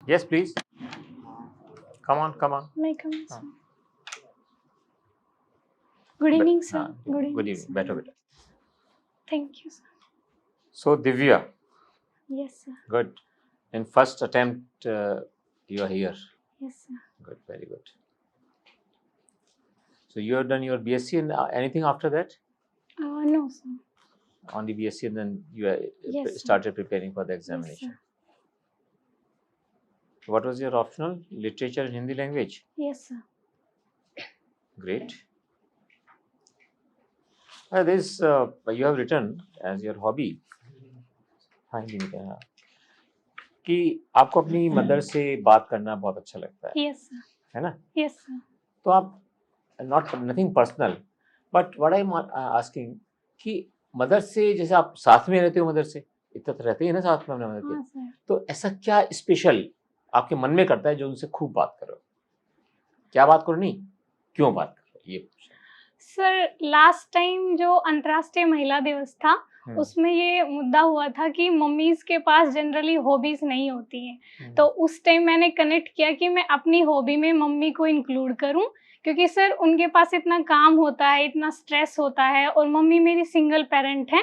Yes, please. Come on, come on. May I come in, sir? Good evening, sir. Good Good evening, evening. sir. Better, better. Thank you, sir. So, Divya, Yes, sir. good. In first attempt, you are here. Yes, sir. Good, very good. So, you have done your BSc and anything after that? No, sir. Only BSc, and then you Yes, sir. started preparing for the Yes, examination. sir. What was your optional? Literature and Hindi language? Yes, sir. Great. This you have written as your hobby. हाँ, हिंदी में कहा कि आपको अपनी mother से बात करना बहुत अच्छा लगता है, Yes, sir. है ना? Yes, sir. तो आप not nothing personal, but what I am asking कि मदर से जैसे आप साथ में रहते हो, मदर से इतना तो रहते ही ना साथ में अपने मदर के, हाँ, सर. तो ऐसा क्या स्पेशल आपके मन में करता है जो उनसे खूब बात करो? क्या बात करो नहीं, क्यों बात करो, ये पूछो। सर, लास्ट टाइम जो अंतर्राष्ट्रीय महिला दिवस था, उसमें ये मुद्दा हुआ था कि मम्मीज के पास जनरली हॉबीज नहीं होती हैं, तो उस टाइम मैंने कनेक्ट किया कि मैं अपनी हॉबी में मम्मी को इंक्लूड करूं, क्योंकि सर उनके पास इतना काम होता है, इतना स्ट्रेस होता है, और मम्मी मेरी सिंगल पेरेंट है,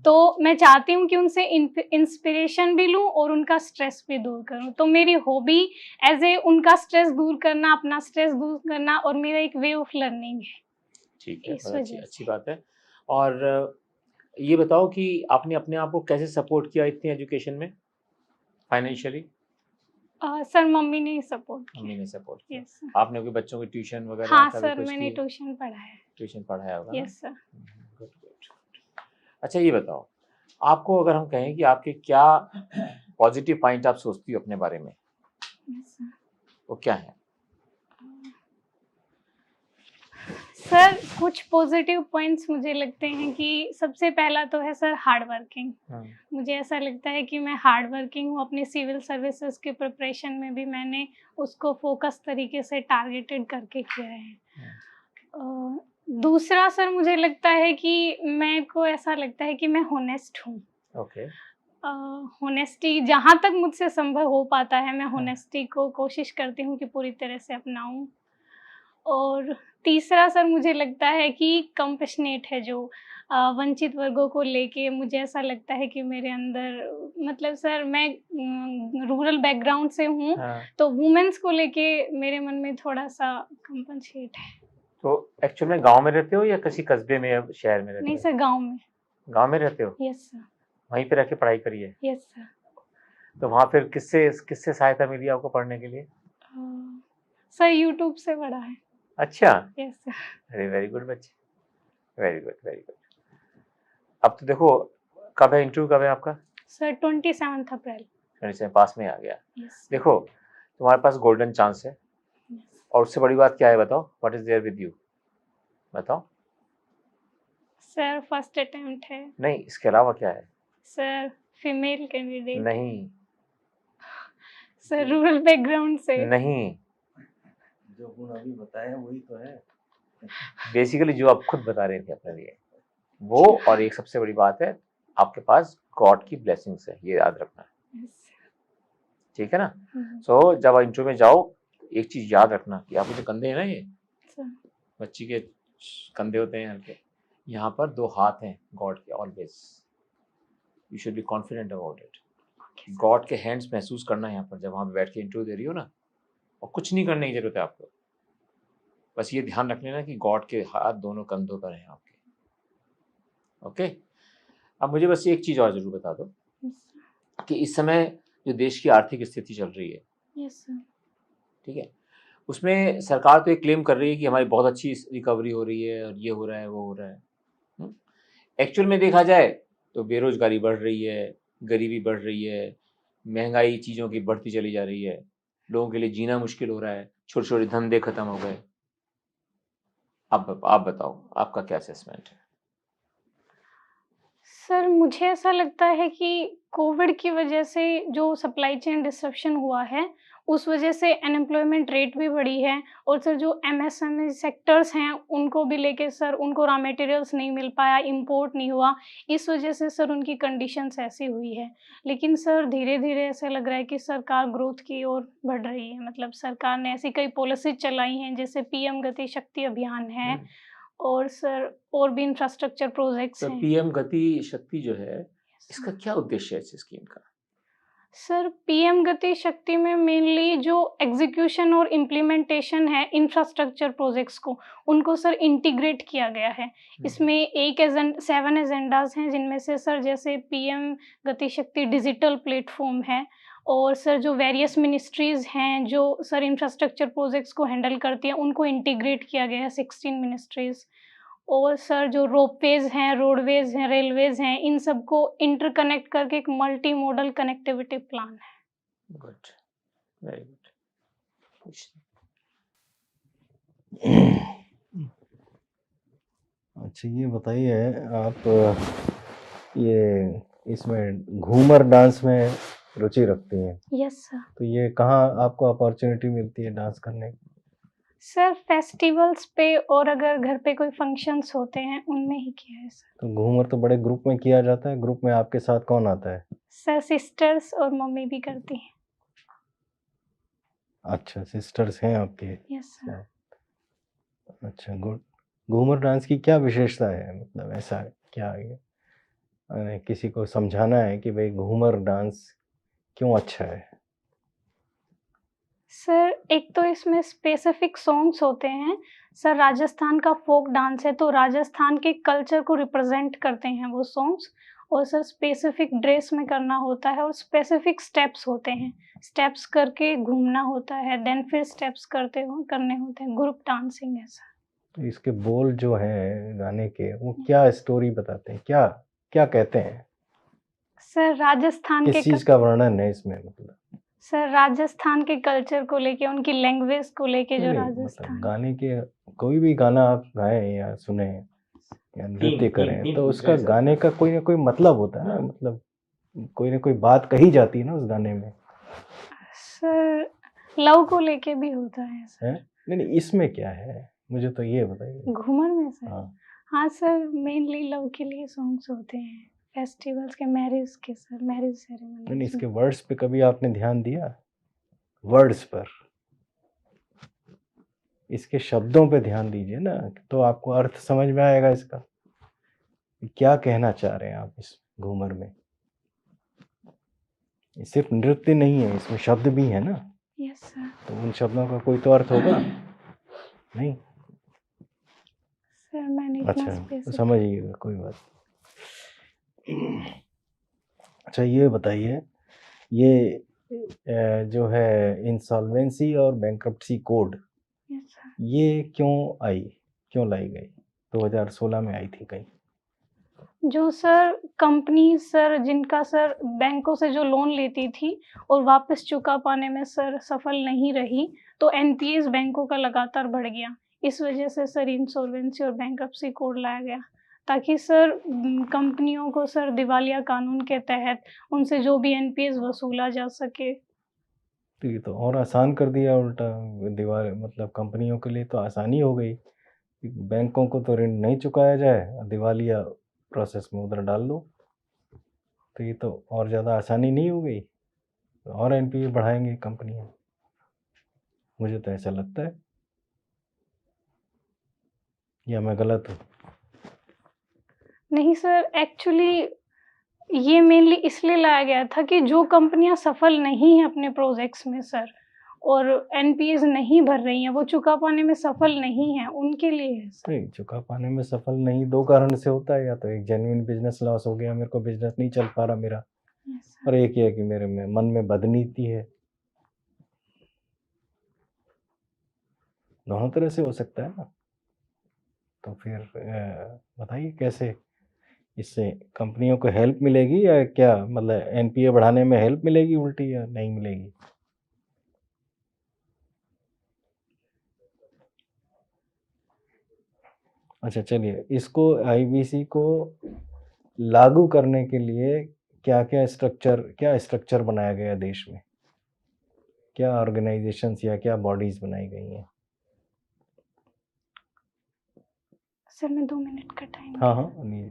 तो मैं चाहती हूँ कि उनसे इंस्पिरेशन भी लूँ और उनका स्ट्रेस भी दूर करूँ। तो मेरी हॉबी एज ए उनका स्ट्रेस दूर करना, अपना स्ट्रेस दूर करना, और मेरा एक वे ऑफ लर्निंग है। ठीक है, इस बहुत वजह अच्छी से। बात है। और ये बताओ कि आपने अपने आप को कैसे सपोर्ट किया इतनी एजुकेशन में, फाइनेंशियली? सर, मम्मी ने सपोर्ट मम्मी किया। ने सपोर्ट किया। Yes sir. आपने कोई बच्चों की ट्यूशन वगैरह हाँ कभी सर, कुछ मैंने की? ट्यूशन पढ़ाया है। ट्यूशन पढ़ाया होगा ना? Yes sir. Good good. अच्छा, ये बताओ, आपको अगर हम कहें कि आपके क्या पॉजिटिव पॉइंट आप सोचती हो अपने बारे में, यस सर। वो क्या है? सर, कुछ पॉजिटिव पॉइंट्स मुझे लगते हैं कि सबसे पहला तो है सर हार्ड वर्किंग। मुझे ऐसा लगता है कि मैं हार्ड वर्किंग हूँ। अपनी सिविल सर्विसेज की प्रिपरेशन में भी मैंने उसको फोकस तरीके से टारगेटेड करके किया है। दूसरा सर, मुझे लगता है कि मेरे को ऐसा लगता है कि मैं होनेस्ट हूँ। ओके। होनेस्टी जहाँ तक मुझसे संभव हो पाता है, मैं होनेस्टी को कोशिश करती हूँ कि पूरी तरह से अपनाऊँ। और तीसरा सर, मुझे लगता है कि कंपैशनेट है जो वंचित वर्गों को लेके। मुझे ऐसा लगता है कि मेरे अंदर, मतलब सर मैं रूरल बैकग्राउंड से हूँ, तो वुमेन्स को लेके मेरे मन में थोड़ा-सा कंपैशनेट है। तो एक्चुअल में गाँव में रहते हो या किसी कस्बे में या शहर में रहते हो? नहीं सर, गाँव में। गाँव में रहते हो? Yes sir. वहीं पे रह के पढ़ाई करी है? Yes sir. तो वहाँ फिर किससे सहायता मिली आपको पढ़ने के लिए? सर, यूट्यूब से पढ़ा है। अच्छा। Yes sir. अरे वेरी गुड बच्चे, वेरी गुड वेरी गुड। अब तो देखो, कब है इंटरव्यू, कब है आपका? सर, 27 अप्रैल। 27 पास में आ गया। यस। देखो, तुम्हारे पास गोल्डन चांस है, और उससे बड़ी बात क्या है बताओ? What is there with you, बताओ। सर, फर्स्ट अटेम्प्ट है। नहीं, इसके अलावा क्या है? Sir, female candidate. नहीं। सर, रूरल बैकग्राउंड से। नहीं, जो गुण अभी बताए वही तो है। बेसिकली जो आप खुद बता रहे थे अपने लिए वो, और एक सबसे बड़ी बात है, आपके पास गॉड की ब्लेसिंग्स है, ये याद रखना, ठीक है ना? सो जब आप इंटरव्यू में जाओ, एक चीज याद रखना कि आपके जो कंधे हैं ना, ये बच्ची के कंधे होते हैं हल्के, यहाँ पर 2 हाथ हैं गॉड के, always you should be confident about it. God के हैंड्स महसूस करना है यहाँ पर, जब वहाँ पे बैठ के इंटरव्यू दे रही हो ना, और कुछ नहीं करने की जरूरत है आपको, बस ये ध्यान रख लेना कि गॉड के हाथ दोनों कंधों पर हैं आपके। ओके। अब मुझे बस एक चीज और जरूर बता दो कि इस समय जो देश की आर्थिक स्थिति चल रही है, यस सर, ठीक है, उसमें सरकार तो ये क्लेम कर रही है कि हमारी बहुत अच्छी रिकवरी हो रही है और ये हो रहा है वो हो रहा है। एक्चुअल में देखा जाए तो बेरोजगारी बढ़ रही है, गरीबी बढ़ रही है, महंगाई चीज़ों की बढ़ती चली जा रही है, लोगों के लिए जीना मुश्किल हो रहा है, छोटे छोटे धंधे खत्म हो गए। आप बताओ, आपका क्या असेसमेंट है? सर, मुझे ऐसा लगता है कि कोविड की वजह से जो सप्लाई चेन डिसरप्शन हुआ है, उस वजह से अनएम्प्लॉयमेंट रेट भी बढ़ी है। और सर जो एमएसएमई सेक्टर्स हैं उनको भी लेके सर उनको रॉ मटेरियल्स नहीं मिल पाया, इम्पोर्ट नहीं हुआ, इस वजह से सर उनकी कंडीशंस ऐसी हुई है। लेकिन सर धीरे-धीरे ऐसा लग रहा है कि सरकार ग्रोथ की ओर बढ़ रही है, मतलब सरकार ने ऐसी कई पॉलिसीज़ चलाई हैं जैसे पीएम गति शक्ति अभियान है और सर और भी इंफ्रास्ट्रक्चर प्रोजेक्ट्स तो हैं। पीएम गति शक्ति जो है, इसका क्या उद्देश्य है इस स्कीम का? सर पीएम गति शक्ति में मेनली जो एग्जीक्यूशन और इम्प्लीमेंटेशन है इंफ्रास्ट्रक्चर प्रोजेक्ट्स को, उनको सर इंटीग्रेट किया गया है। इसमें 7 एजेंडाज़ हैं जिनमें से सर जैसे पीएम गति शक्ति डिजिटल प्लेटफ़ॉर्म है और सर जो वेरियस मिनिस्ट्रीज़ हैं जो सर इंफ्रास्ट्रक्चर प्रोजेक्ट्स को हैंडल करती हैं, उनको इंटीग्रेट किया गया है 16 मिनिस्ट्रीज़। और सर जो रोपवेज़ हैं, रोडवेज़ हैं, रेलवेज़ हैं, इन सबको इंटरकनेक्ट करके एक मल्टी मॉडल कनेक्टिविटी प्लान है। Good, very good. अच्छा ये बताइए आप ये इसमें घूमर डांस में रुचि रखती हैं, यस सर। तो ये कहाँ आपको अपॉर्चुनिटी मिलती है डांस करने की? सर फेस्टिवल्स पे और अगर घर पे कोई फंक्शंस होते हैं, उनमें ही किया है सर। तो घूमर तो बड़े ग्रुप में किया जाता है, ग्रुप में आपके साथ कौन आता है? सर सिस्टर्स और मम्मी भी करती हैं। अच्छा सिस्टर्स हैं आपके? Yes sir. अच्छा गुड। घूमर डांस की क्या विशेषता है, मतलब ऐसा क्या है किसी को समझाना है कि भाई घूमर डांस क्यों अच्छा है? सर एक तो इसमें स्पेसिफिक सॉन्ग्स होते हैं। सर राजस्थान का फ़ोक डांस है, तो राजस्थान के कल्चर को रिप्रेज़ेंट करते हैं वो सॉन्ग्स। और सर स्पेसिफिक ड्रेस में करना होता है और स्पेसिफिक स्टेप्स होते हैं। स्टेप्स करके घूमना होता है, देन फिर स्टेप्स करने होते हैं। ग्रुप डांसिंग है सर। तो इसके बोल जो हैं गाने के, वो क्या स्टोरी बताते हैं, क्या क्या कहते हैं, सर राजस्थान किस चीज़ का वर्णन है इसमें? मतलब सर राजस्थान के कल्चर को लेके, उनकी लैंग्वेज को लेके जो नहीं, मतलब राजस्थान गाने के कोई भी गाना आप गाएं या सुने या नृत्य करें तो उसका गाने का कोई ना कोई मतलब होता है ना, मतलब कोई ना कोई बात कही जाती है ना उस गाने में। सर लव को लेके भी होता है सर। है नहीं नहीं, इसमें क्या है मुझे तो ये बताइए। घूमर में सर? हाँ हाँ सर, मेनली लव के लिए सॉन्ग्स होते हैं, फेस्टिवल्स के, मैरिज के सर, मैरिज नहीं नहीं, सेरेमनी। इसके वर्ड्स पे कभी आपने ध्यान दिया? वर्ड्स पर, इसके शब्दों पे ध्यान दीजिए ना, तो आपको अर्थ समझ में आएगा इसका क्या कहना चाह रहे हैं आप इस घूमर में। ये सिर्फ नृत्य नहीं है, इसमें शब्द भी है ना, यस सर। तो उन शब्दों का कोई तो अर्थ होगा नहीं? सर मैंने इतना अच्छा स्पेसिफिक समझिएगा, कोई बात। अच्छा ये बताइए, ये जो है इंसॉल्वेंसी और बैंक्रप्सी कोड, यस सर। ये क्यों लाई गई? 2016 में आई थी कहीं। जो सर कंपनी सर जिनका सर बैंकों से जो लोन लेती थी और वापस चुका पाने में सर सफल नहीं रही, तो एनपीएस बैंकों का लगातार बढ़ गया। इस वजह से सर इंसॉल्वेंसी और बैंक्रप्सी कोड लाया गया, ताकि सर कंपनियों को सर दिवालिया कानून के तहत उनसे जो भी एनपीएस वसूला जा सके। तो ये तो और आसान कर दिया उल्टा, दीवार मतलब कंपनियों के लिए तो आसानी हो गई, बैंकों को तो ऋण नहीं चुकाया जाए, दिवालिया प्रोसेस में उधर डाल दो, तो ये तो और ज़्यादा आसानी नहीं हो गई, और एनपीए बढ़ाएंगे कंपनियां, मुझे तो ऐसा लगता है, या मैं गलत हूँ? नहीं सर, एक्चुअली ये मेनली इसलिए लाया गया था कि जो कंपनियां सफल नहीं हैं अपने प्रोजेक्ट्स में सर, और एनपीएस नहीं भर रही हैं, वो चुका पाने में सफल नहीं हैं, उनके लिए है सर। नहीं, चुका पाने में सफल नहीं 2 कारण से होता है, या तो एक जेन्युइन बिजनेस लॉस हो गया, मेरे को बिजनेस नहीं चल पा रहा मेरा, यस सर। और एक ये है कि मेरे में मन में बदनीति है। दोनों तरह से हो सकता है ना, तो फिर बताइए कैसे इससे कंपनियों को हेल्प मिलेगी, या क्या मतलब एनपीए बढ़ाने में हेल्प मिलेगी उल्टी, या नहीं मिलेगी? अच्छा चलिए, इसको आईबीसी को लागू करने के लिए क्या स्ट्रक्चर बनाया गया देश में, क्या ऑर्गेनाइजेशंस या क्या बॉडीज बनाई गई हैं? सर मैं 2 मिनट का टाइम हाँ हाँ नहीं,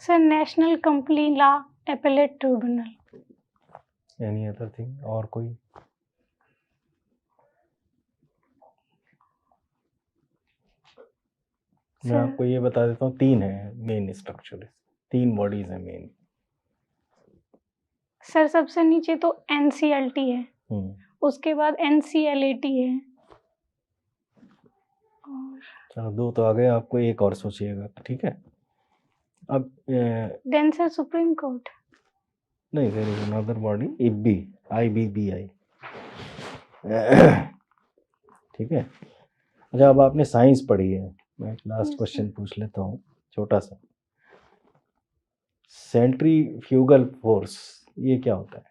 sir national company law appellate tribunal. Any other thing और कोई? मैं सर आपको ये बता देता हूँ, 3 है मेन स्ट्रक्चर, 3 बॉडीज हैं मेन। सर सबसे नीचे तो NCLT है, उसके बाद NCLAT है, और चलो 2 तो आ गए, आपको एक और सोचिएगा, ठीक है? अब देन सर सुप्रीम कोर्ट। नहीं, there is another body, IBBI, ठीक है? अच्छा, अब आपने साइंस पढ़ी है, मैं एक लास्ट Yes, क्वेश्चन sir. पूछ लेता हूँ छोटा सा। सेंट्रीफ्यूगल फोर्स ये क्या होता है?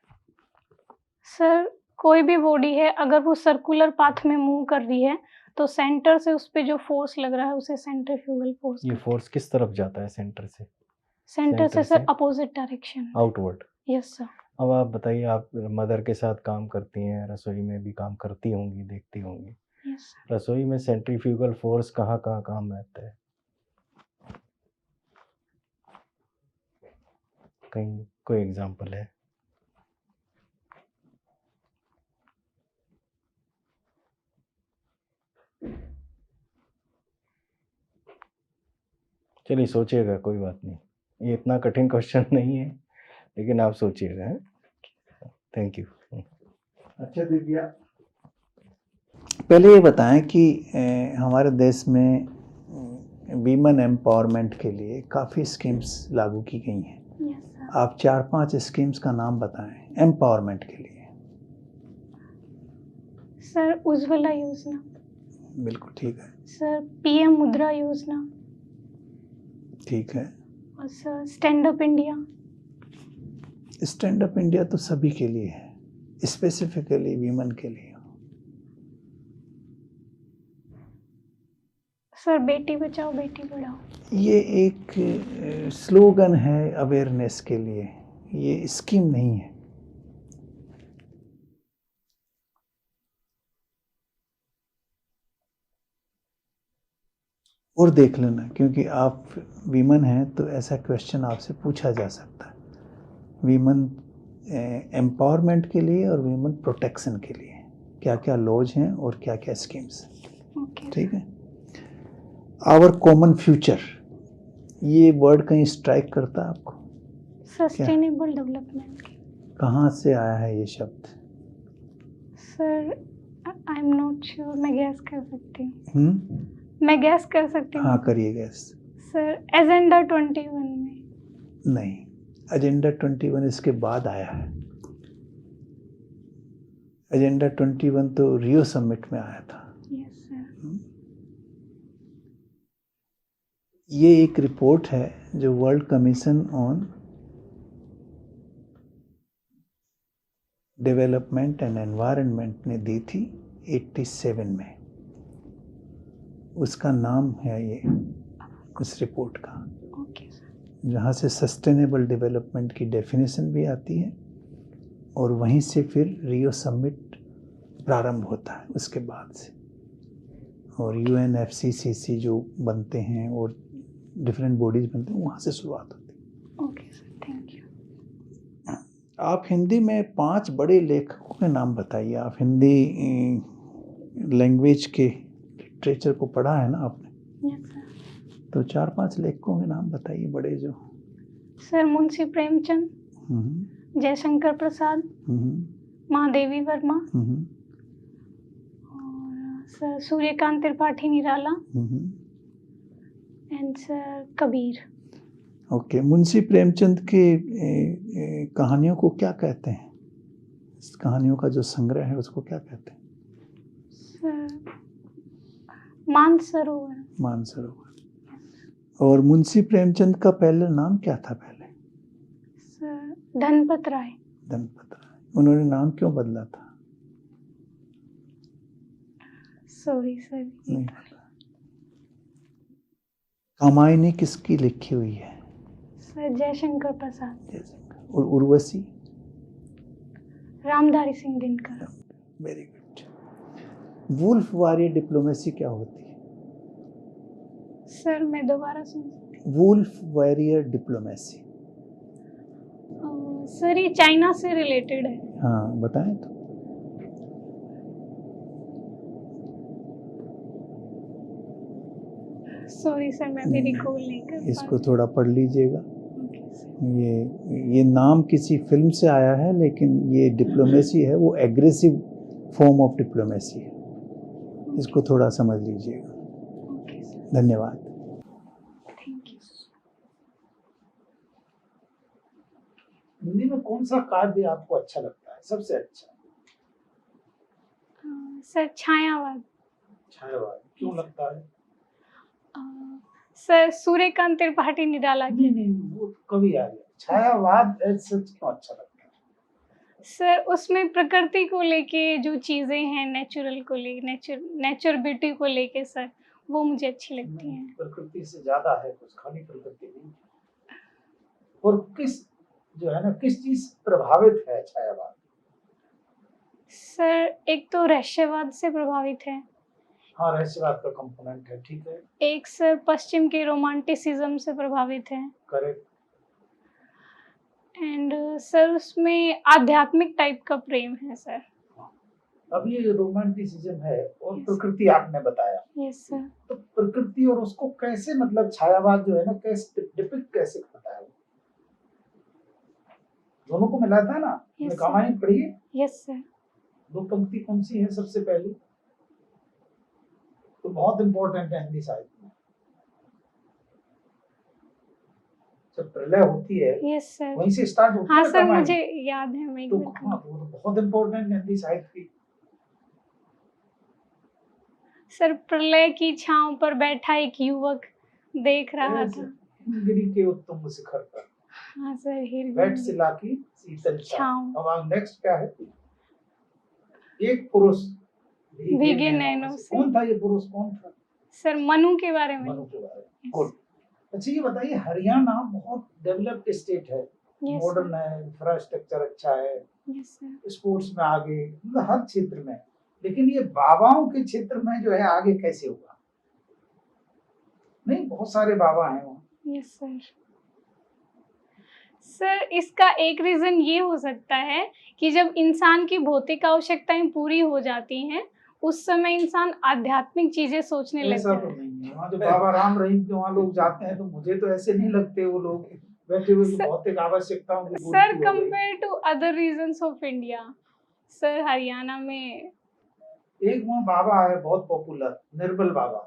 सर कोई भी बॉडी है अगर वो सर्कुलर पाथ में मूव कर रही है तो सेंटर से उस पे जो फोर्स लग रहा है उसे सेंट्रीफ्यूगल फोर्स ये फोर्स किस तरफ जाता है सेंटर से? सेंटर से center सर से? Opposite direction. Outward. Yes sir. अब आप बताइए, आप मदर के साथ काम करती हैं, रसोई में भी काम करती होंगी, देखती होंगी, यस रसोई में सेंट्रीफ्यूगल फोर्स कहाँ कहाँ काम रहता है? कहीं कोई एग्जांपल है? चलिए सोचिएगा, कोई बात नहीं, ये इतना कठिन क्वेश्चन नहीं है, लेकिन आप सोचिएगा। Thank you. अच्छा दिव्या, पहले ये बताएं कि हमारे देश में वीमेन एम्पावरमेंट के लिए काफ़ी स्कीम्स लागू की गई हैं। Yes sir. आप 4-5 स्कीम्स का नाम बताएं एम्पावरमेंट के लिए। सर उज्ज्वला योजना, बिल्कुल ठीक है, सर PM मुद्रा योजना, ठीक है। और sir stand up India. Stand up India तो सभी के लिए है, स्पेसिफिकली वीमेन के लिए। सर बेटी बचाओ बेटी पढ़ाओ। ये एक स्लोगन है अवेयरनेस के लिए, ये स्कीम नहीं है। और देख लेना, क्योंकि आप वीमन हैं तो ऐसा क्वेश्चन आपसे पूछा जा सकता है, वीमन एम्पावरमेंट के लिए और वीमन प्रोटेक्शन के लिए क्या क्या लॉज हैं और क्या क्या स्कीम्स हैं। ओके ठीक है। आवर कॉमन फ्यूचर, ये वर्ड कहीं स्ट्राइक करता है आपको? Sustainable development. कहाँ से आया है ये शब्द? Sir I am not sure, मैं गैस कर सकती हूँ। मैं गैस कर सकती हूँ। हाँ करिए गैस। सर एजेंडा 21 में। नहीं, एजेंडा 21 इसके बाद आया है। एजेंडा 21 तो रियो समिट में आया था। Yes sir. ये एक रिपोर्ट है जो world commission on development and environment ने दी थी 87 में, उसका नाम है ये इस रिपोर्ट का। Okay sir. जहाँ से सस्टेनेबल डेवलपमेंट की डेफिनेशन भी आती है और वहीं से फिर रियो समिट प्रारंभ होता है उसके बाद से, और UNFCCC जो बनते हैं और डिफरेंट बॉडीज बनते हैं वहाँ से शुरुआत होती है। Okay sir, thank you. आप हिंदी में 5 बड़े लेखकों के नाम बताइए। आप हिंदी लैंग्वेज के लिटरेचर को पढ़ा है ना आपने? Yes sir. तो 4-5 लेखकों के नाम बताइए बड़े जो। सर मुंशी प्रेमचंद, जयशंकर प्रसाद, महादेवी वर्मा, और sir Suryakant Tripathi Nirala, and sir Kabir. Okay, Munshi Premchand के कहानियों को क्या कहते हैं? इस कहानियों का जो संग्रह है उसको क्या कहते हैं? सर मानसरोवर। मानसरोवर। और मुंशी प्रेमचंद का पहले नाम क्या था पहले? सर धनपत राय। धनपत राय। उन्होंने नाम क्यों बदला था? Sorry sir. नहीं पता। कामायनी किसकी लिखी हुई है? सर जयशंकर प्रसाद। जयशंकर। और Urvashi? Ramdhari Singh Dinkar. Very good. Wolf warrior diplomacy क्या होती है? सर मैं दोबारा सुन सकती वुल्फ वॉरियर डिप्लोमेसी। हूँ? सर ये चाइना से रिलेटेड है। हाँ बताएं तो। सॉरी सर मैं भी रिकॉल नहीं कर पा इसको रही। थोड़ा पढ़ लीजिएगा। Okay sir. ये नाम किसी फिल्म से आया है, लेकिन ये डिप्लोमेसी है, वो एग्रेसिव फॉर्म ऑफ डिप्लोमेसी है। इसको थोड़ा समझ लीजिएगा। Okay sir. धन्यवाद। Thank you. हिंदी में कौन सा काव्य आपको अच्छा लगता है, सबसे अच्छा? सर छायावाद। छायावाद क्यों लगता है? सर सूर्यकांत त्रिपाठी निराला की। नहीं, वो तो कभी आ गया। छायावाद एज सच क्यों अच्छा लगता है? सर उसमें प्रकृति को लेके जो चीजें हैं, नेचुरल को लेके, नेचर ब्यूटी को लेके सर, वो मुझे अच्छी लगती हैं। प्रकृति से ज्यादा है कुछ, खाली प्रकृति नहीं। और किस जो है ना, किस चीज से प्रभावित है छायावाद? सर एक तो रहस्यवाद से प्रभावित है, हाँ, रहस्यवाद का कंपोनेंट है, ठीक है, एक सर पश्चिम के रोमांटिसिज्म से प्रभावित है, करेक्ट। एंड सर उसमें आध्यात्मिक टाइप का प्रेम है सर। अब ये रोमांटिसिज्म है और Yes. प्रकृति आपने बताया, यस सर। तो प्रकृति और उसको कैसे, मतलब छायावाद जो है ना, कैसे डिपिक्ट कैसे करता है? दोनों को मिलाता है ना। Yes, sir. कामायनी पढ़िए, यस सर। दो पंक्ति कौन सी है सबसे पहली? तो बहुत इंपॉर्टेंट है हिंदी साहित्य में। जब प्रलय होती है यस सर। वहीं से स्टार्ट होती हाँ है सर कमाई। मुझे याद है, मैं एक तो मिनट हाँ, वो तो बहुत इंपॉर्टेंट है हिंदी साहित्य की। सर प्रलय की छांव पर बैठा एक युवक देख रहा था। हिमगिरी के उत्तुंग शिखर पर हाँ सर बैठ सिला की शीतल छांव। छांव। अब नेक्स्ट क्या है? एक पुरुष भीगे नैनों से। कौन था ये पुरुष, कौन था? सर मनु के बारे में। मनु के बारे में। गुड। अच्छा ये बताइए, हरियाणा बहुत डेवलप्ड स्टेट है, यस मॉडर्न है, इंफ्रास्ट्रक्चर अच्छा है, यस सर। स्पोर्ट्स में आगे, मतलब हर क्षेत्र में, लेकिन ये बाबाओं के क्षेत्र में जो है आगे कैसे होगा? नहीं, बहुत सारे बाबा हैं वहाँ। Yes sir. सर इसका एक रीजन ये हो सकता है कि जब इंसान की भौतिक आवश्यकताएं पूरी हो जाती हैं, उस समय इंसान आध्यात्मिक चीजें सोचने ऐसा लगता तो है। नहीं है। वहाँ जो बाबा राम रहीम के वहाँ लोग जाते हैं, तो मुझे तो ऐसे नहीं लगते वो लोग बैठे हुए सर- भौतिक आवश्यकताओं की सर पूर्ति हो गई। Compare to other regions of India, sir Haryana में। एक वहाँ बाबा है बहुत पॉपुलर, निर्बल बाबा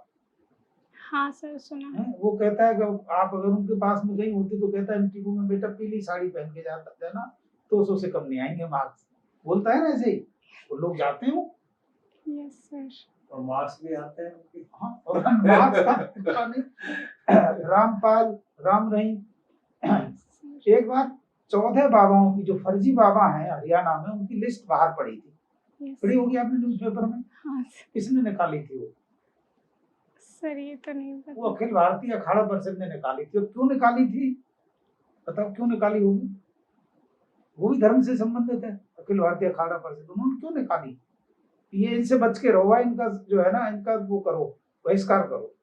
हाँ सर सुना है। है। वो कहता है कि आप अगर उनके पास में गई होती तो कहता है इंटरव्यू में, बेटा पीली साड़ी पहन के जाता है ना, 200 से कम नहीं आएंगे मार्क्स। बोलता है ना ऐसे ही, वो लोग जाते हैं। Yes sir. और मार्क्स भी आते हैं उनके। हाँ, और मार्क्स का पता नहीं। रामपाल, राम रहीम। एक बार 14 बाबाओं की, जो फर्जी बाबा हैं हरियाणा में, उनकी लिस्ट बाहर पड़ी थी। यस पढ़ी होगी आपने न्यूज़पेपर में। हाँ सर। किसने निकाली थी वो? सर ये तो नहीं वो पता। अखिल भारतीय अखाड़ा परिषद ने निकाली थी। और क्यों निकाली थी, बताओ क्यों निकाली होगी? वो भी धर्म से संबंधित है, अखिल भारतीय अखाड़ा परिषद। उन्होंने क्यों निकाली? ये इनसे बच के रहो, इनका जो है ना, इनका वो करो, बहिष्कार करो।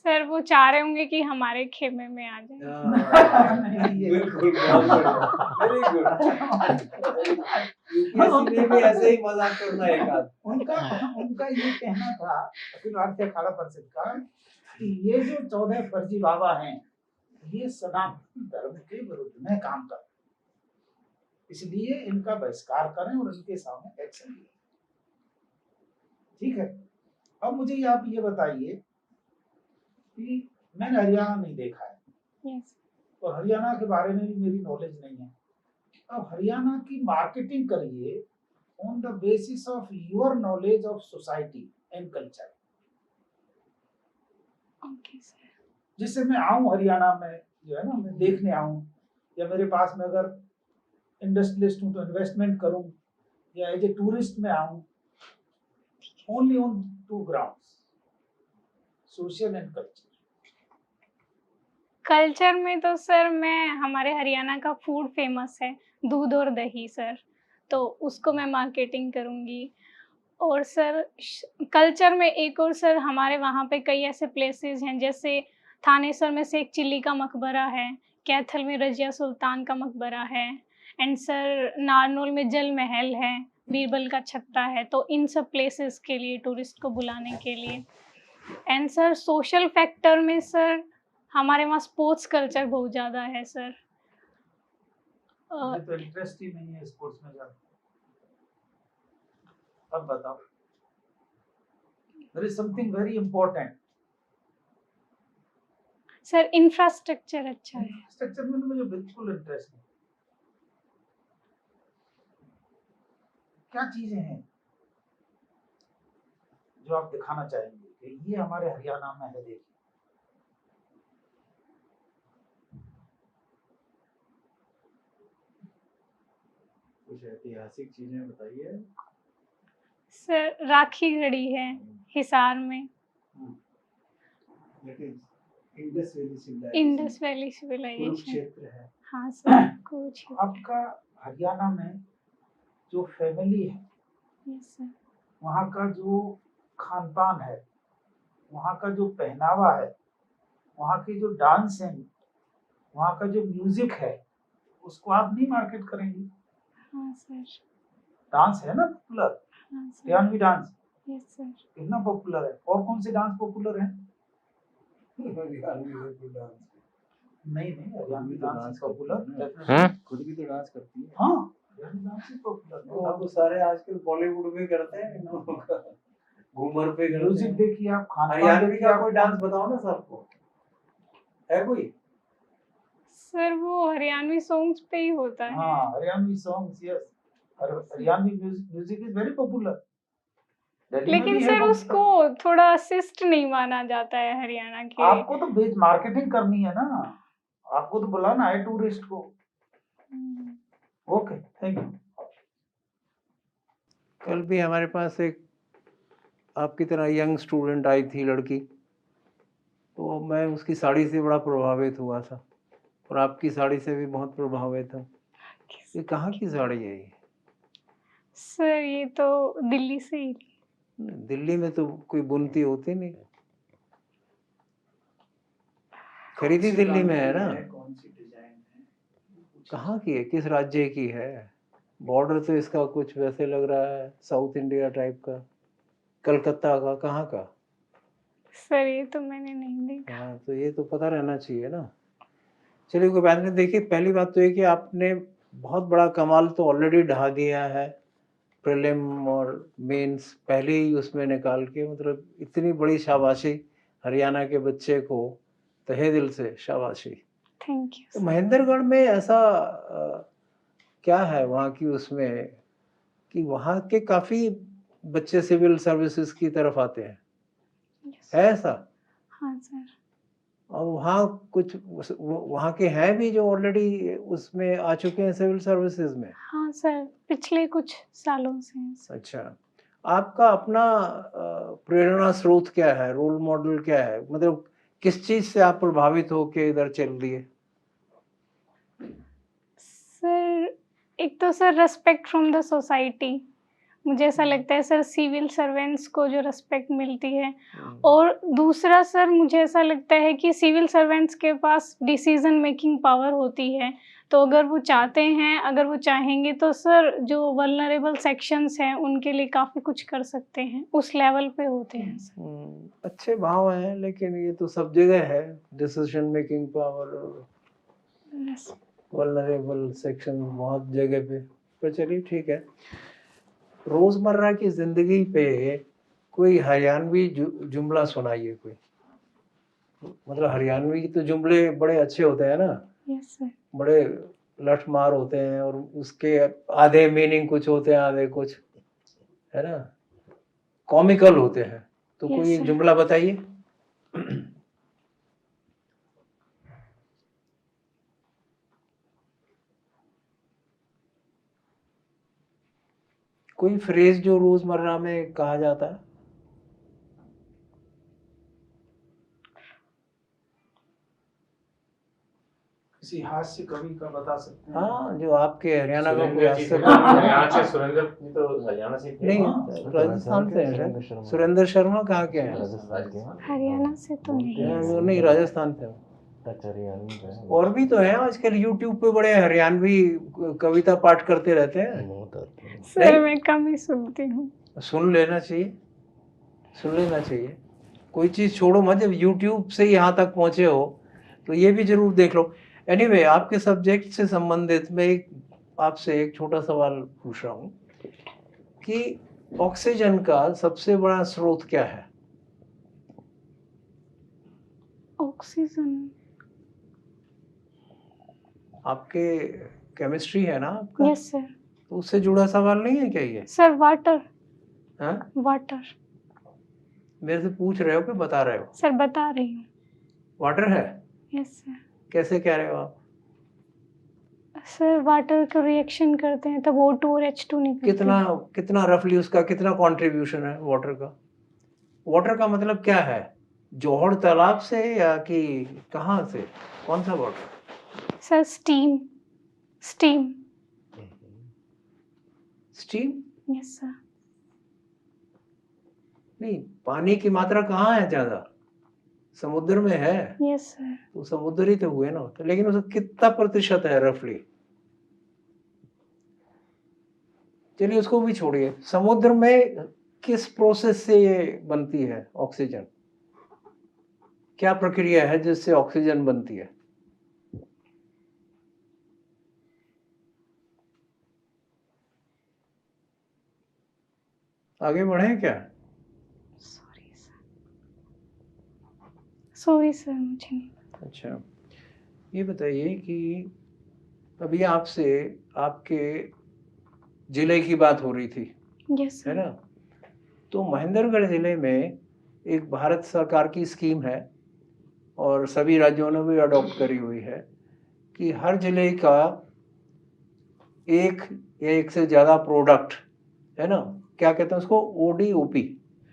सर वो चाह रहे होंगे कि हमारे खेमे में आ जाए। बिल्कुल, बहुत बढ़िया, वेरी गुड। यूपीएससी में भी ऐसे ही मजाक करना एक आध। उनका ये कहना था, अखिल भारतीय अखाड़ा परिषद का, कि ये जो 14 फर्जी बाबा हैं, ये सनातन धर्म के विरुद्ध में काम कर रहे हैं, इसलिए इनका बहिष्कार करें और इनके सामने एक्शन लें। ठीक है। अब मुझे आप ये बताइए कि मैंने हरियाणा नहीं देखा है, यस और हरियाणा के बारे में भी मेरी नॉलेज नहीं है। अब हरियाणा की मार्केटिंग करिए on the basis of your knowledge of society and culture. Okay sir. जिससे मैं आऊं हरियाणा में, जो है ना, मैं देखने आऊं, या मेरे पास में अगर इंडस्ट्रियलिस्ट हूं तो इन्वेस्टमेंट करूं, या एज ए टूरिस्ट में आऊं, only on 2 grounds. Social and culture. Culture में तो सर मैं हमारे हरियाणा का फूड फेमस है, दूध और दही सर, तो उसको मैं मार्केटिंग करूँगी। और सर कल्चर में एक और सर हमारे वहाँ पे कई ऐसे प्लेसेस हैं, जैसे थानेसर में शेख चिल्ली का मकबरा है, कैथल में रजिया सुल्तान का मकबरा है, एंड सर नारनौल में जल महल है, बीरबल का छत्ता है। तो इन सब प्लेसेस के लिए टूरिस्ट को बुलाने के लिए। एंड सर सोशल फैक्टर में सर हमारे वहाँ स्पोर्ट्स कल्चर बहुत ज़्यादा है सर। मुझे तो इंटरेस्ट ही नहीं है स्पोर्ट्स में जाना। अब बताओ, there is something very important. Sir infrastructure अच्छा है। स्ट्रक्चर में तो मुझे बिल्कुल इंटरेस्ट नहीं। क्या चीजें हैं जो आप दिखाना चाहेंगे कि ये हमारे हरियाणा में है? देखिए, कुछ ऐतिहासिक चीजें बताइए। सर राखी गढ़ी है हिसार में, लेकिन Indus valley civilization, Indus valley civilization. Kurukshetra है। हाँ सर कुछ। आपका हरियाणा में जो फैमिली है, यस सर। वहाँ का जो खान पान है, वहाँ का जो पहनावा है, वहाँ की जो डांस है, वहाँ का जो म्यूजिक है, उसको आप नहीं मार्केट करेंगे? हाँ सर। डांस है ना पॉपुलर, हाँ sir. Haryanvi dance yes sir. कितना पॉपुलर है। और कौन से डांस पॉपुलर है? नहीं हरियाणवी डांस पॉपुलर। खुद भी तो डांस करती है। हाँ, हरियाणवी डांस ही पॉपुलर वो तो सारे आजकल बॉलीवुड में करते हैं इन लोगों का, घूमर पे करते म्यूजिक हैं। देखिए आप, खान पान हरियाणवी देखिए का आप। कोई डांस बताओ ना सबको, है कोई? सर वो हरियाणवी सॉन्ग्स पे ही होता है। हाँ, Haryanvi songs, yes, Haryanvi music is very popular. लेकिन सर उसको थोड़ा असिस्ट नहीं माना जाता है हरियाणा के। आपको तो बेच मार्केटिंग करनी है ना, आपको तो बुलाना है टूरिस्ट को। Okay, thank you. कल भी हमारे पास एक आपकी तरह यंग स्टूडेंट आई थी लड़की, तो मैं उसकी साड़ी से बड़ा प्रभावित हुआ था और आपकी साड़ी से भी बहुत प्रभावित हूँ। ये कहाँ की साड़ी है ये? सर ये तो दिल्ली से ही। दिल्ली में तो कोई बुनती होती नहीं, खरीदी दिल्ली में है ना? कौन सी डिजाइन है? कहाँ की है, किस राज्य की है? बॉर्डर तो इसका कुछ वैसे लग रहा है साउथ इंडिया टाइप का, कलकत्ता का, कहाँ का? सर ये तो मैंने नहीं देखा। हाँ, तो ये तो पता रहना चाहिए ना। चलिए कोई बात नहीं। देखिए पहली बात तो ये कि आपने बहुत बड़ा कमाल तो ऑलरेडी ढा दिया है, प्रीलिम और मेंस पहले ही उसमें निकाल के, मतलब इतनी बड़ी शाबाशी हरियाणा के बच्चे को, तहे दिल से शाबाशी। थैंक तो यू। महेंद्रगढ़ में ऐसा क्या है वहाँ की उसमें कि वहाँ के काफ़ी बच्चे सिविल सर्विसेज की तरफ आते हैं, है ऐसा? हाँ सर। और वहाँ कुछ वहाँ के हैं भी जो ऑलरेडी उसमें आ चुके हैं सिविल सर्विसेज में? हाँ सर, पिछले कुछ सालों से हैं सर। अच्छा, आपका अपना प्रेरणा स्रोत क्या है, रोल मॉडल क्या है, मतलब किस चीज़ से आप प्रभावित होके इधर चल दिए? सर एक तो sir respect from the society, मुझे ऐसा लगता है सर सिविल सर्वेंट्स को जो रेस्पेक्ट मिलती है। और दूसरा सर मुझे ऐसा लगता है कि सिविल सर्वेंट्स के पास डिसीजन मेकिंग पावर होती है, तो अगर वो चाहते हैं, अगर वो चाहेंगे तो सर जो वल्नरेबल सेक्शंस हैं उनके लिए काफ़ी कुछ कर सकते हैं, उस लेवल पे होते हैं सर। अच्छे भाव हैं, लेकिन ये तो सब जगह है, डिसीजन मेकिंग पावर और यस। वल्नरेबल सेक्शन बहुत जगह पे। पर चलिए ठीक है। रोजमर्रा की जिंदगी पे कोई हरियाणवी जुमला सुनाइए कोई, मतलब हरियाणवी की तो जुमले बड़े अच्छे होते हैं ना, यस सर। बड़े लठमार होते हैं और उसके आधे मीनिंग कुछ होते हैं, आधे कुछ, है ना, कॉमिकल होते हैं। तो Yes, कोई sir. जुमला बताइए। कोई फ्रेज जो रोजमर्रा में कहा जाता है। किसी हास्य कवि का बता सकते हैं? हाँ, जो आपके हरियाणा का कोई सुरेंद्र जी हास्य थे कवि ना, है। हरियाणा से सुरेंद्र जी तो हरियाणा से थे। नहीं, हाँ, राजस्थान से है सुरेंद्र शायद। शर्मा। सुरेंद्र शर्मा कहाँ के हैं? राजस्थान के हैं। हरियाणा से तो बोलते नहीं हैं, है वो नहीं, राजस्थान से। टच हरियाणवी जो है, और भी तो है आजकल यूट्यूब पे बड़े हरियाणवी कविता पाठ करते रहते हैं। बहुत आते हैं। सर मैं कम ही सुनती हूँ। सुन लेना चाहिए, सुन लेना चाहिए। कोई चीज़ छोड़ो मत, जब यूट्यूब से यहाँ तक पहुँचे हो तो ये भी जरूर देख लो। एनीवे, आपके सब्जेक्ट से संबंधित मैं आपसे एक छोटा सवाल पूछ रहा हूँ कि ऑक्सीजन का सबसे बड़ा स्रोत क्या है? ऑक्सीजन। आपके केमिस्ट्री है ना आपका? Yes sir. तो उससे जुड़ा सवाल नहीं है क्या ये? Sir water. हाँ, वाटर। मेरे से पूछ रहे हो कि बता रहे हो? सर बता रही हूँ। वाटर है? Yes sir. कैसे कह रहे हो आप? सर वाटर को रिएक्शन करते हैं तब O2 और H2 निकलते हैं। कितना रफली उसका कितना कंट्रीब्यूशन है वाटर का? वाटर का मतलब क्या है? जोहड़ तालाब से या कि कहाँ से? कौन सा water? Sir steam. Steam. Steam? Yes sir. नहीं, पानी की मात्रा कहाँ है ज्यादा? समुद्र में है। Yes sir. तो समुद्र ही तो हुए ना। तो लेकिन उसका कितना प्रतिशत है रफली? चलिए उसको भी छोड़िए। समुद्र में किस प्रोसेस से ये बनती है ऑक्सीजन? क्या प्रक्रिया है जिससे ऑक्सीजन बनती है? आगे बढ़े क्या? सॉरी सर मुझे नहीं। अच्छा, ये बताइए कि अभी आपसे आपके जिले की बात हो रही थी, यस है सर। ना? तो महेंद्रगढ़ जिले में एक भारत सरकार की स्कीम है और सभी राज्यों ने भी अडॉप्ट करी हुई है कि हर जिले का एक या एक से ज़्यादा प्रोडक्ट, है ना, क्या कहते हैं उसको, ODOP,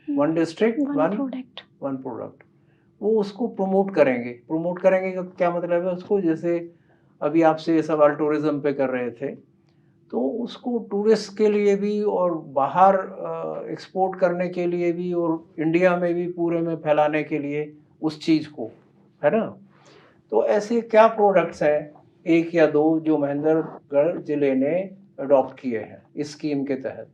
one district one product. One product, वो उसको प्रमोट करेंगे का क्या मतलब है उसको? जैसे अभी आपसे ये सवाल टूरिज्म पे कर रहे थे, तो उसको टूरिस्ट के लिए भी और बाहर एक्सपोर्ट करने के लिए भी और इंडिया में भी पूरे में फैलाने के लिए उस चीज़ को, है ना? तो ऐसे क्या प्रोडक्ट्स हैं, एक या दो, जो महेंद्रगढ़ जिले ने अडॉप्ट किए हैं इस स्कीम के तहत?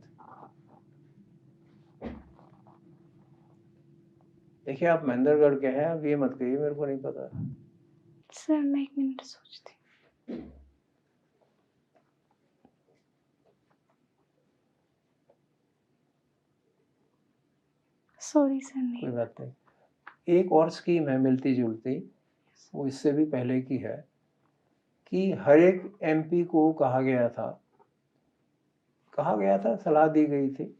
देखिए, आप महेंद्रगढ़ के हैं, अब ये मत कहिए मेरे को नहीं पता। सर मैं एक मिनट सोचती हूँ। सॉरी सर नहीं। कोई बात नहीं। एक और स्कीम है मिलती जुलती, वो इससे भी पहले की है, कि हर एक MP को कहा गया था, सलाह दी गई थी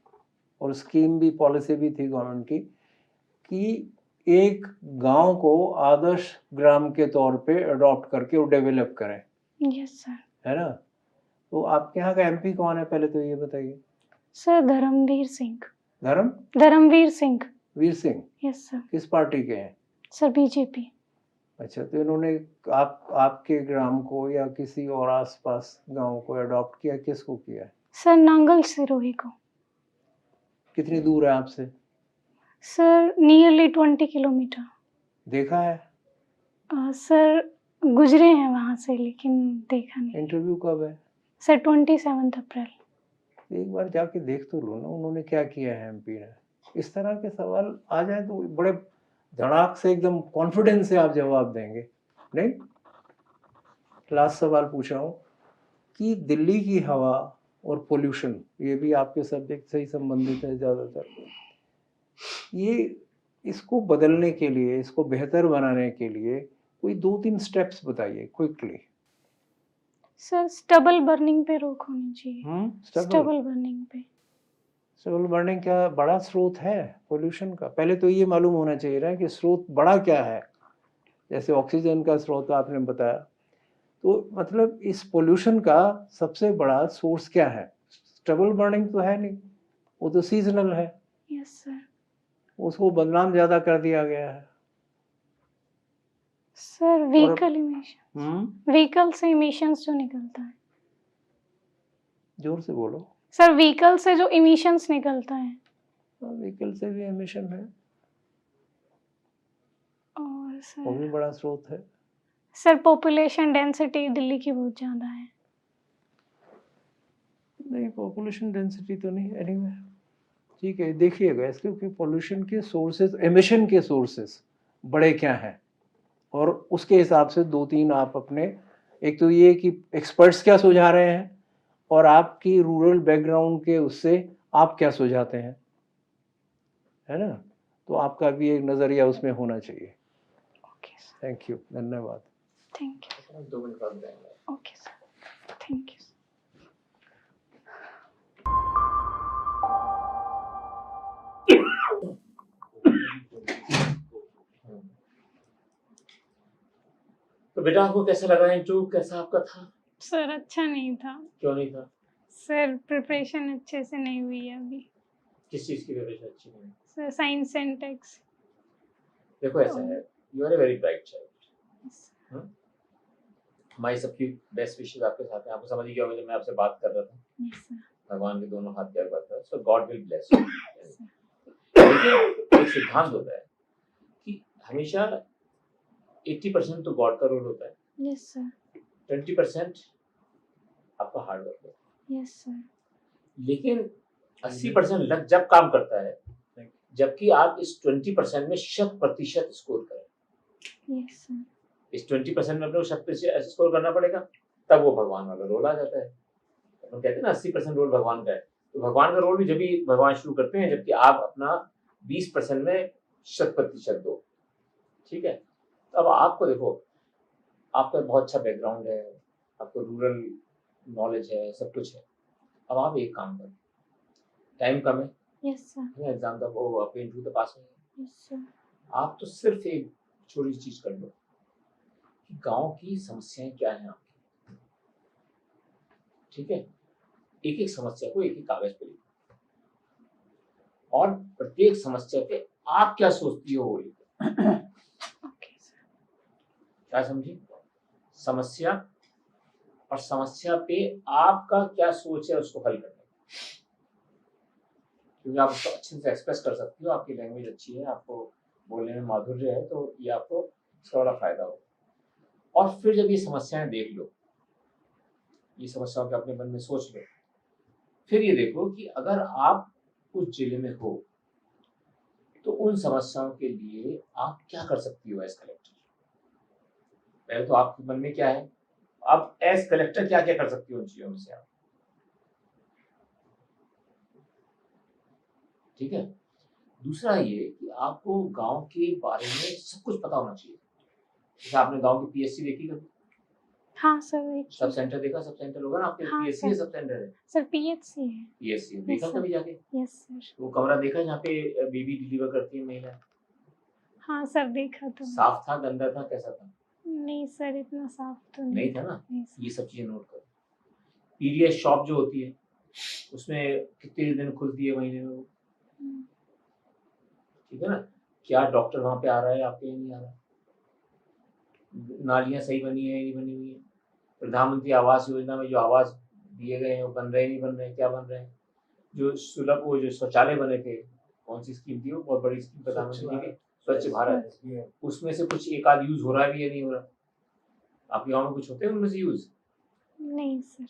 और स्कीम भी, पॉलिसी भी थी गवर्नमेंट की, कि एक गांव को आदर्श ग्राम के तौर पे अडॉप्ट करके वो डेवलप करें, यस सर। है ना? तो आपके यहाँ का MP कौन है, पहले तो ये बताइए। Sir Dharamvir Singh. Dharamvir Singh. Yes sir. किस पार्टी के हैं? Sir BJP। अच्छा, तो इन्होंने आपके ग्राम को या किसी और आसपास गांव को अडॉप्ट किया, किसको किया है? सर नांगल सिरोही को। कितनी दूर है आपसे? Sir nearly 20 kilometre. देखा है? सर गुजरे हैं वहाँ से लेकिन देखा नहीं। इंटरव्यू कब है? सर 27 अप्रैल। एक बार जाके देख तो लो ना, उन्होंने क्या किया है MP ने। इस तरह के सवाल आ जाए तो बड़े धड़ाक से, एकदम कॉन्फिडेंस से आप जवाब देंगे, नहीं? लास्ट सवाल पूछ रहा हूँ कि दिल्ली की हवा और पोल्यूशन, ये भी आपके सब्जेक्ट से ही संबंधित है ज़्यादातर, ये इसको बदलने के लिए, इसको बेहतर बनाने के लिए कोई 2-3 स्टेप्स बताइए क्विकली। सर स्टबल बर्निंग पे रोक होनी चाहिए। स्टबल बर्निंग पे। स्टबल बर्निंग क्या बड़ा स्रोत है पोल्यूशन का? पहले तो ये मालूम होना चाहिए ना कि स्रोत बड़ा क्या है। जैसे ऑक्सीजन का स्रोत आपने बताया, तो मतलब इस पोल्यूशन का सबसे बड़ा सोर्स क्या है? स्टबल बर्निंग तो है नहीं, वो तो सीजनल है। Yes sir. उसको बदनाम ज़्यादा कर दिया गया है। सर व्हीकल इमिशन, व्हीकल से इमिशंस जो निकलता है जोर से बोलो। सर, व्हीकल से जो इमिशंस निकलता है। व्हीकल से भी एमिशन है, और वो सर भी बड़ा स्रोत है। सर पॉपुलेशन डेंसिटी दिल्ली की बहुत ज़्यादा है। नहीं, पॉपुलेशन डेंसिटी तो नहीं, एनीवे ठीक है, देखिएगा इसके, क्योंकि पॉल्यूशन के सोर्सेज, एमिशन के सोर्सेज बड़े क्या हैं, और उसके हिसाब से 2-3 आप अपने, एक तो ये कि एक्सपर्ट्स क्या सुझा रहे हैं, और आपकी रूरल बैकग्राउंड के उससे आप क्या सुझाते हैं, है ना? तो आपका भी एक नज़रिया उसमें होना चाहिए। ओके सर, थैंक यू, धन्यवाद। Thank you. 2 मिनट बाद जाएंगे। Okay sir, thank you. तो बेटा आपको कैसा लगा इंटरव्यू, कैसा आपका था? सर अच्छा नहीं था क्यों नहीं था? सर, प्रिपरेशन अच्छे से नहीं हुई है अभी। किस चीज़ की प्रिपरेशन अच्छी नहीं? Sir science and tech. देखो ऐसा है, you are a very bright child. हमारी सबकी बेस्ट विशेस आपके साथ हैं। आपको समझ ही गया होगा जब मैं आपसे बात कर रहा था, यस सर। भगवान के दोनों हाथ प्यार बात कर रहा, सो गॉड विल ब्लेस यू। लेकिन एक सिद्धांत होता है कि हमेशा 80% तो गॉड का रोल होता है, यस सर। 20% आपका हार्ड वर्क होता है। Yes sir. लेकिन 80% लक जब काम करता है, जबकि आप इस 20% में 100% स्कोर करें। Yes sir. इस 20% में अपने को 100% स्कोर करना पड़ेगा, तब वो भगवान वाला रोल आ जाता है। हम कहते हैं ना 80% रोल भगवान का है, तो भगवान का रोल भी जब भी भगवान शुरू करते हैं जबकि आप अपना 20% में 100% दो। ठीक है, तो अब आपको देखो, आपका बहुत अच्छा बैकग्राउंड है, आपको रूरल नॉलेज है, सब कुछ है। अब आप एक काम करो, टाइम कम है, यस सर। एग्जाम तक वो आपके इंटरव्यू तो पास नहीं है, यस सर। आप तो सिर्फ एक छोटी सी चीज कर लो कि गांव की समस्याएं क्या हैं आपकी। ठीक है, एक एक समस्या को एक एक कागज पे लिखो, और प्रत्येक समस्या पे आप क्या सोचती हो वो लिखो। Okay sir. क्या समझी? समस्या, और समस्या पे आपका क्या सोच है उसको हल करने का। क्योंकि आप उसको अच्छे से एक्सप्रेस कर सकती हो, आपकी लैंग्वेज अच्छी है, आपको बोलने में माधुर्य है, तो ये आपको इसका बड़ा फायदा हो। और फिर जब ये समस्याएं देख लो, ये समस्याओं के अपने मन में सोच लो, फिर ये देखो कि अगर आप उस जिले में हो तो उन समस्याओं के लिए आप क्या कर सकती हो एज कलेक्टर। पहले तो आपके मन में क्या है, आप एज कलेक्टर क्या क्या कर सकती हो उन चीजों में से आप। ठीक है, दूसरा ये कि आपको गांव के बारे में सब कुछ पता होना चाहिए। जैसे आपने गांव की पीएससी देखी कभी? हाँ सर, देखिए। सब सेंटर देखा? सब सेंटर होगा ना आपके, हाँ पीएससी है, सर। सब सेंटर है। सर पीएचसी है। पीएससी देखा सर। कभी जाके? Yes sir. वो कमरा देखा जहाँ पे बेबी डिलीवर करती है महिला? हाँ सर, देखा तो। साफ था, गंदा था, कैसा था? नहीं सर, इतना साफ तो नहीं था ना। नहीं सर। ये सब चीजें नोट करो। पीडीएस शॉप जो होती है उसमें कितने दिन खुलती है महीने में वो? ठीक है ना, क्या डॉक्टर वहां पे आ रहा है आपके, नहीं आ रहा? नालियां सही बनी है नहीं बनी हुई है? प्रधानमंत्री आवास योजना में जो आवास दिए गए हैं वो बन रहे नहीं बन रहे, क्या बन रहे हैं? जो सुलभ, वो जो शौचालय बने थे, कौन सी स्कीम थी वो, बहुत बड़ी स्कीम प्रधानमंत्री की, स्वच्छ भारत, उसमें से कुछ एक आध यूज हो रहा भी है नहीं हो रहा? आपके गाँव में कुछ होते हैं उनमें से यूज? नहीं सर।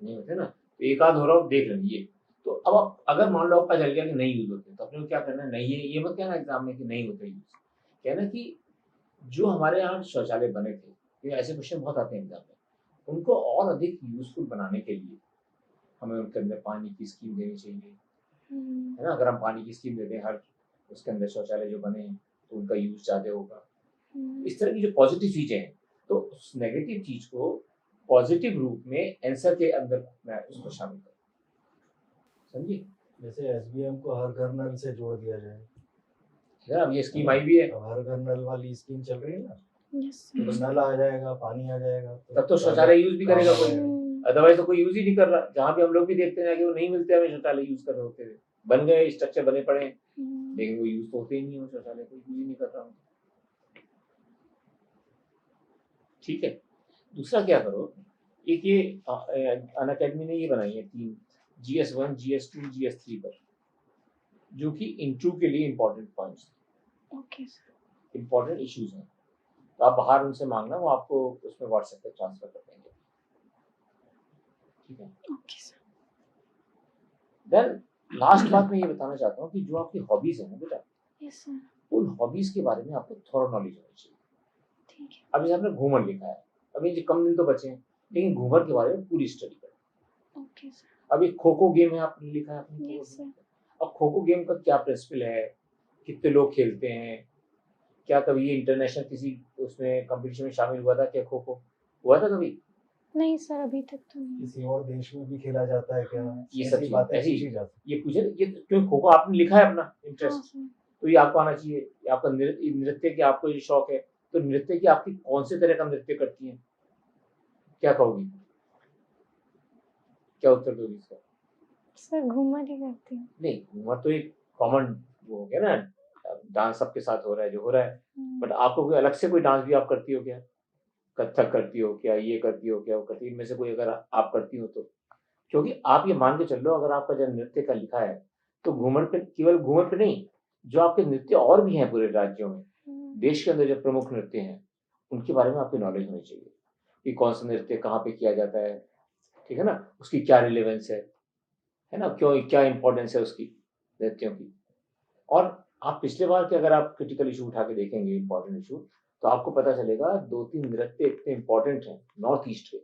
नहीं होते ना, तो एक आध हो रहा हो देख लीजिए। तो अब अगर मान लो आपका चल गया कि नहीं यूज होते, तो अपने को क्या करना है, नहीं है ये मत कहना एग्जाम में कि नहीं होते यूज, कहना कि जो हमारे यहाँ शौचालय बने थे, ये ऐसे क्वेश्चन बहुत आते हैं एग्जाम में, उनको और अधिक यूजफुल बनाने के लिए हमें उनके अंदर पानी की स्कीम देनी चाहिए, है ना। अगर हम पानी की स्कीम देते हैं हर उसके अंदर शौचालय जो बने हैं तो उनका यूज ज्यादा होगा। इस तरह की जो पॉजिटिव चीजें हैं, तो उस नेगेटिव चीज को पॉजिटिव रूप में आंसर के अंदर मैं उसको शामिल करूँ, समझिए। जैसे एसबीएम को हर घर नल से जोड़ दिया जाए। है ना, अब ये स्कीम आई भी है, अब हर घर नल वाली स्कीम चल रही है ना, यस तो सर। नल आ जाएगा, पानी आ जाएगा, तब तो शौचालय यूज भी करेगा कोई, हाँ। अदरवाइज तो कोई यूज ही नहीं कर रहा। जहाँ भी हम लोग भी देखते हैं कि वो नहीं मिलते हमें शौचालय यूज कर रहे होते हैं, बन गए स्ट्रक्चर बने पड़े हैं, लेकिन वो यूज तो होते ही नहीं है, शौचालय कोई यूज ही नहीं कर रहा हूँ। ठीक है। दूसरा क्या करो, एक ये अनअकैडमी ने ये बनाई है 3 GS1 GS2 GS3 पर, जो कि इंटरव्यू के लिए important points, okay sir. Important issues हैं। तो आप बाहर उनसे मांगना, वो आपको उसमें व्हाट्सएप पे ट्रांसफर कर देंगे, ठीक है। Okay sir. देन लास्ट बात मैं ये बताना चाहता हूँ कि जो आपकी हॉबीज है ना बेटा, यस सर। उन हॉबीज के बारे में आपको थोड़ा नॉलेज होनी चाहिए। ठीक है। अभी आपने घूमर लिखा है, अभी कम दिन तो बचे हैं, लेकिन घूमर के बारे में पूरी स्टडी करो। Okay sir. अभी खो खो गेम है आपने लिखा है आपने, यस सर। अब खो खो गेम का क्या प्रिंसिपल है, कितने लोग खेलते हैं, क्या कभी ये इंटरनेशनल किसी उसमें कंपटीशन में शामिल हुआ था क्या, खो खो हुआ था कभी? नहीं सर, अभी तक तो नहीं। किसी और देश में भी खेला जाता है क्या? ये ऐसी सब बातें ऐसी पूछी जाती ये पूछे, ये क्यों खो खो आपने लिखा है अपना हाँ इंटरेस्ट, सर। तो ये आपको आना चाहिए। ये आपका नृत्य की आपको ये शौक है, तो नृत्य की आपकी कौन से तरह का नृत्य करती हैं, क्या कहोगी, क्या उत्तर दोगी इसका? सर घूमर ही करती हूँ। नहीं, घूमर तो एक कॉमन वो हो गया ना, डांस सबके साथ हो रहा है जो हो रहा है, बट आपको कोई अलग से कोई डांस भी आप करती हो क्या, कथक करती हो क्या, ये करती हो क्या, वो करती हो, इनमें से कोई अगर आप करती हो तो, क्योंकि आप ये मान के चल लो, अगर आपका जब नृत्य का लिखा है तो घूमर पे, केवल घूमर पे नहीं, जो आपके नृत्य और भी हैं पूरे राज्यों में, देश के अंदर जो प्रमुख नृत्य हैं, उनके बारे में आपकी नॉलेज होनी चाहिए कि कौन सा नृत्य कहाँ पे किया जाता है, ठीक है ना, उसकी क्या रिलेवेंस है ना, क्यों, क्या इंपॉर्टेंस है उसकी नृत्यों की। और आप पिछले बार के अगर आप क्रिटिकल इशू उठा के देखेंगे, इंपॉर्टेंट इशू, तो आपको पता चलेगा 2-3 नृत्य इतने इंपॉर्टेंट हैं नॉर्थ ईस्ट के,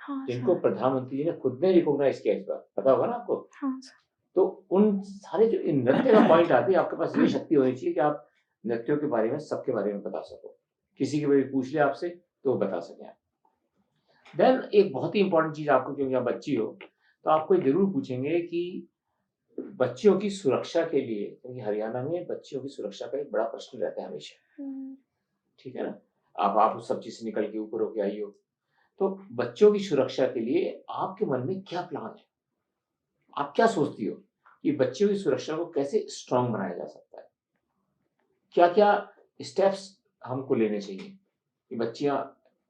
हाँ जिनको सर। प्रधानमंत्री जी ने खुद ने रिकॉग्नाइज किया इस बार, पता होगा ना आपको। हाँ सर। तो उन सारे जो इन नृत्य का पॉइंट आते हैं, आपके पास ये शक्ति होनी चाहिए कि आप नृत्यों के बारे में, सबके बारे में बता सको, किसी के बारे में पूछ ले आपसे तो वो बता सकें आप। देन एक बहुत ही इंपॉर्टेंट चीज आपको, क्योंकि आप बच्ची हो, तो आपको जरूर पूछेंगे कि बच्चियों की सुरक्षा के लिए, क्योंकि हरियाणा में बच्चियों की सुरक्षा का एक बड़ा प्रश्न रहता है हमेशा, ठीक है ना, आप उस सब चीज से निकल के ऊपर होके आई हो, तो बच्चों की सुरक्षा के लिए आपके मन में क्या प्लान है, आप क्या सोचती हो कि बच्चों की सुरक्षा को कैसे स्ट्रांग बनाया जा सकता है, क्या क्या स्टेप्स हमको लेने चाहिए कि बच्चियां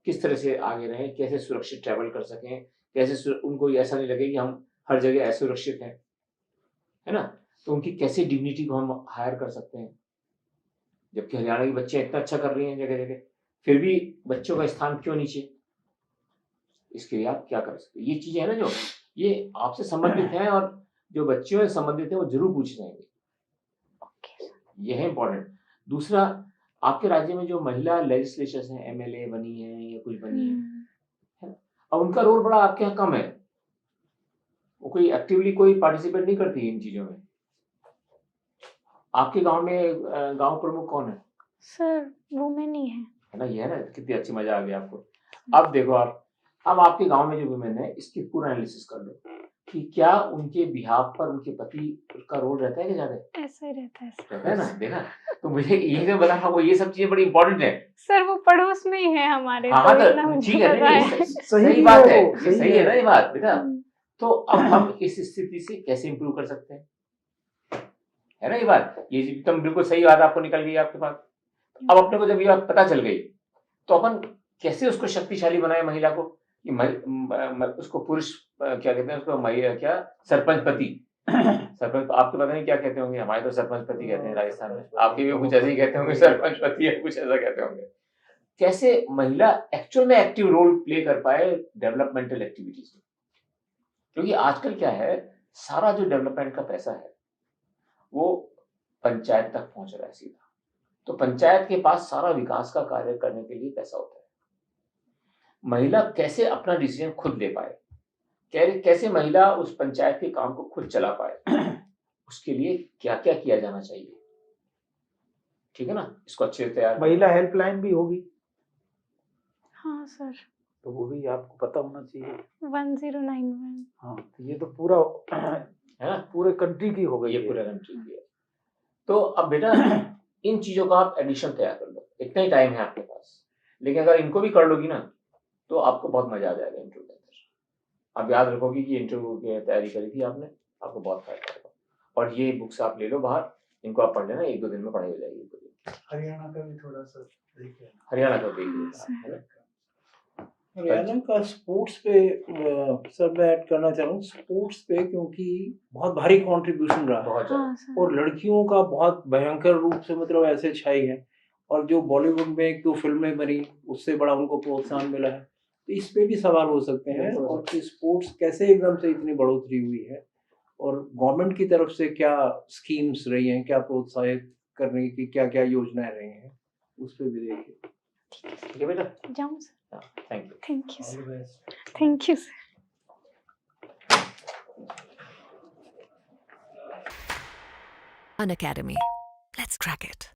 किस तरह से आगे रहें, कैसे सुरक्षित ट्रैवल कर सकें, कैसे उनको ऐसा नहीं लगे कि हम हर जगह असुरक्षित हैं, है ना, तो उनकी कैसे डिग्निटी को हम हायर कर सकते हैं, जबकि हरियाणा की बच्चियां इतना अच्छा कर रही हैं जगह जगह, फिर भी बच्चों का स्थान क्यों नीचे, इसके लिए आप क्या कर सकते हैं। ये चीजें है ना जो ये आपसे संबंधित हैं, और जो बच्चियों से संबंधित है वो जरूर पूछे जाएंगे, ये है इंपॉर्टेंट। दूसरा, आपके राज्य में जो महिला लेजिस्लेचर्स हैं, MLA बनी है या कुछ बनी है ना, अब उनका रोल बड़ा आपके यहाँ कम है, वो कोई एक्टिवली कोई पार्टिसिपेट नहीं करती इन चीजों में। आपके गांव में गांव प्रमुख कौन है? सर वुमेन ही है ना, ये है ना, कितनी अच्छी, मजा आ गया आपको। अब देखो आप, अब आपके गांव में जो वुमेन है, इसकी पूरा एनालिसिस कर लो कि क्या उनके बिहाफ पर उनके पति का रोल रहता है कि ज्यादा? ऐसा ही रहता है सर। रहता है ना, देखा, तो मुझे ये जो बता वो ये सब चीजें बड़ी इंपॉर्टेंट है। सर वो पड़ोस में ही है हमारे, हाँ तो इतना तो मुझे ठीक है, पता है। नहीं, सही सही भी बात है है, वो, ये सही है ना ये बात बेटा। हम्म। तो अब हम इस स्थिति से कैसे इंप्रूव कर सकते हैं, है ना ये बात, ये एकदम बिल्कुल सही बात आपको निकल गई आपके पास। अब अपने को जब ये बात पता चल गई, तो अपन कैसे उसको शक्तिशाली बनाए महिला को, कि उसको पुरुष क्या कहते हैं उसको, महिला क्या, सरपंच पति, सरपंच आपको पता नहीं क्या कहते होंगे, हमारे तो सरपंच पति कहते हैं राजस्थान में, आपके भी कुछ ऐसे ही कहते होंगे, सरपंच पति है कुछ ऐसा कहते होंगे। कैसे महिला एक्चुअल में एक्टिव रोल प्ले कर पाए डेवलपमेंटल एक्टिविटीज में, क्योंकि आजकल क्या है, सारा जो डेवलपमेंट का पैसा है वो पंचायत तक पहुंच रहा है सीधा, तो पंचायत के पास सारा विकास का कार्य करने के लिए पैसा होता है। महिला कैसे अपना डिसीजन खुद ले पाए, कैसे महिला उस पंचायत के काम को खुद चला पाए, उसके लिए क्या क्या किया जाना चाहिए, ठीक है ना, इसको अच्छे से तैयार महिला हेल्पलाइन भी होगी, हाँ सर। तो वो भी आपको पता होना चाहिए। 1091। हाँ, तो ये तो पूरा है ना, पूरे कंट्री की हो गई ये है। पूरा कंट्री की है। तो अब बेटा इन चीजों का आप एडिशन तैयार कर लो, इतना ही टाइम है आपके पास, लेकिन अगर इनको भी कर लोगी ना तो आपको बहुत मजा आ जाएगा इंटरव्यू के अंदर। आप याद रखोगी कि इंटरव्यू की तैयारी करी थी आपने, आपको बहुत फायदा होगा। और ये बुक्स आप ले लो बाहर, इनको आप पढ़ लेना, 1-2 दिन में पढ़ाई हो जाएगी। हरियाणा का भी थोड़ा सा देखिए, हरियाणा का देख लेना, है ना। हरियाणा का स्पोर्ट्स पे सर मैं ऐड करना चाह रहा हूँ स्पोर्ट्स पे, क्योंकि बहुत भारी कंट्रीब्यूशन रहा है बहुत ज़्यादा। हाँ सर। और लड़कियों का बहुत भयंकर रूप से मतलब ऐसे छाई है, और जो बॉलीवुड में एक दो फिल्में बनी उससे बड़ा उनको प्रोत्साहन मिला है, तो इस पे भी सवाल हो सकते हैं बिल्कुल। और कि स्पोर्ट्स कैसे एकदम से इतनी बढ़ोतरी हुई है और गवर्नमेंट की तरफ से क्या स्कीम्स रही हैं, क्या प्रोत्साहित करने की क्या क्या योजनाएं रही हैं, उस पर भी देखिए। ठीक है बेटा, जाऊँ sir? Thank you. Thank you all sir. The best. Thank you sir. An academy. Let's crack it.